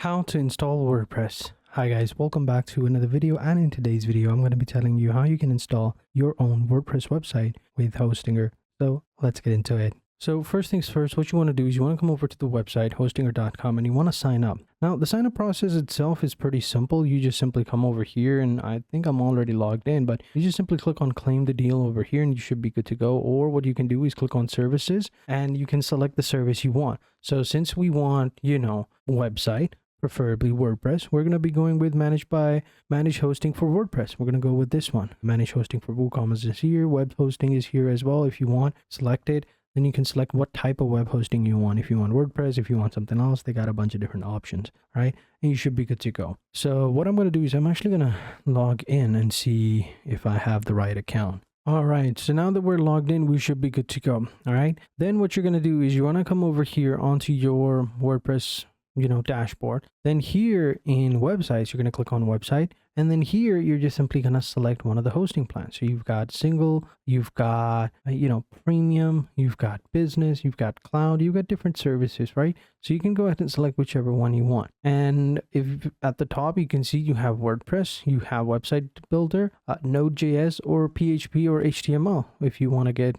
How to install WordPress. Hi guys, welcome back to another video, and in today's video I'm going to be telling you how you can install your own WordPress website with Hostinger. So let's get into it. So first things first, what you want to do is you want to come over to the website hostinger.com and you want to sign up. Now the sign up process itself is pretty simple. You just simply come over here, and I think I'm already logged in, but you just simply click on claim the deal over here and you should be good to go. Or what you can do is click on services and you can select the service you want. So since we want, website, preferably WordPress, we're going to be going with manage hosting for WordPress. We're going to go with this one. Manage hosting for WooCommerce is here. Web hosting is here as well. If you want, select it. Then you can select what type of web hosting you want. If you want WordPress, if you want something else, they got a bunch of different options, right? And you should be good to go. So what I'm going to do is I'm actually going to log in and see if I have the right account. All right, so now that we're logged in, we should be good to go. All right, then what you're going to do is you want to come over here onto your WordPress dashboard. Then here in websites, you're going to click on website, and then here you're just simply going to select one of the hosting plans. So you've got single, you've got premium, you've got business, you've got cloud, you've got different services, right? So you can go ahead and select whichever one you want. And if at the top you can see you have WordPress, you have website builder, Node.js or PHP or HTML if you want to get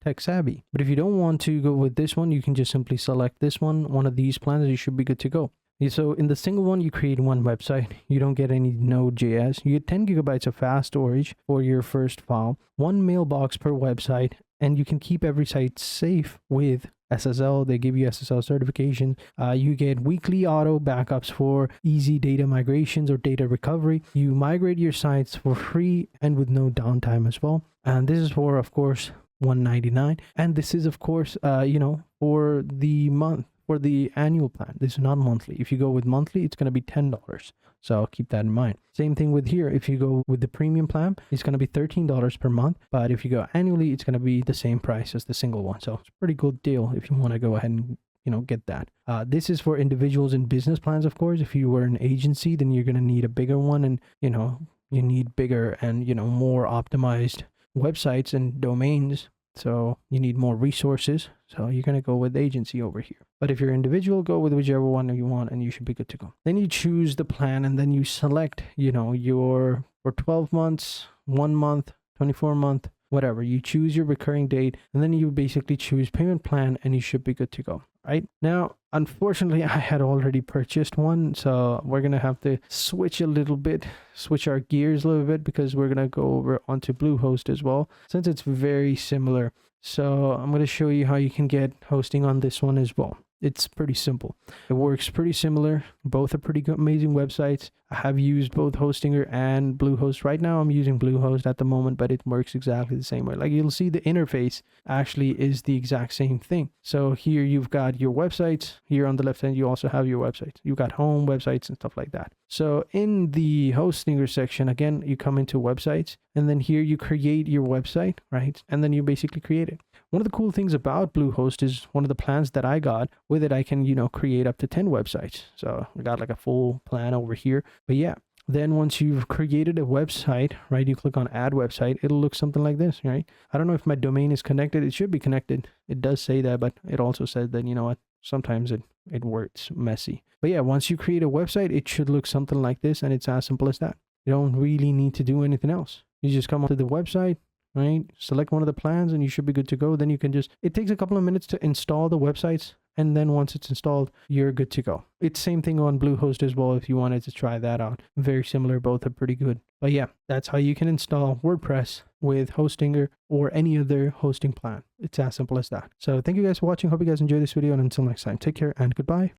tech savvy. But if you don't want to go with this one, you can just simply select this one of these plans. You should be good to go. So in the single one, you create one website. You don't get any Node.js. You get 10 gigabytes of fast storage for your first file, one mailbox per website, and you can keep every site safe with SSL. They give you SSL certification. You get weekly auto backups for easy data migrations or data recovery. You migrate your sites for free and with no downtime as well. And this is for, of course, $199, and this is of course for the month, for the annual plan. This is not monthly. If you go with monthly, it's going to be $10, so keep that in mind. Same thing with here. If you go with the premium plan, it's going to be $13 per month, but if you go annually, it's going to be the same price as the single one. So it's a pretty good deal if you want to go ahead and get that. This is for individuals and business plans. Of course, if you were an agency, then you're going to need a bigger one, and you need bigger and more optimized websites and domains, so you need more resources, so you're going to go with agency over here. But if you're individual, go with whichever one you want and you should be good to go. Then you choose the plan, and then you select your for 12 months, 1 month, 24 month, whatever. You choose your recurring date, and then you basically choose payment plan, and you should be good to go. Right now, unfortunately, I had already purchased one, so we're gonna have to switch our gears a little bit, because we're gonna go over onto Bluehost as well, since it's very similar. So I'm gonna show you how you can get hosting on this one as well. It's pretty simple. It works pretty similar. Both are pretty good, amazing websites. I have used both Hostinger and Bluehost. Right now I'm using Bluehost at the moment, but it works exactly the same way. Like, you'll see the interface actually is the exact same thing. So here you've got your websites. Here on the left hand, you also have your websites. You've got home websites and stuff like that. So in the Hostinger section, again, you come into websites, and then here you create your website, right? And then you basically create it. One of the cool things about Bluehost is one of the plans that I got with it, I can, create up to 10 websites. So I got like a full plan over here. But yeah, then once you've created a website, right, you click on add website, it'll look something like this, right? I don't know if my domain is connected. It should be connected. It does say that, but it also says that, sometimes it works messy. But yeah, once you create a website, it should look something like this, and it's as simple as that. You don't really need to do anything else. You just come onto the website, right? Select one of the plans, and you should be good to go. Then you can it takes a couple of minutes to install the websites, and then once it's installed, you're good to go. It's same thing on Bluehost as well if you wanted to try that out. Very similar, both are pretty good. But yeah, that's how you can install WordPress with Hostinger or any other hosting plan. It's as simple as that. So thank you guys for watching. Hope you guys enjoyed this video, and until next time, take care and goodbye.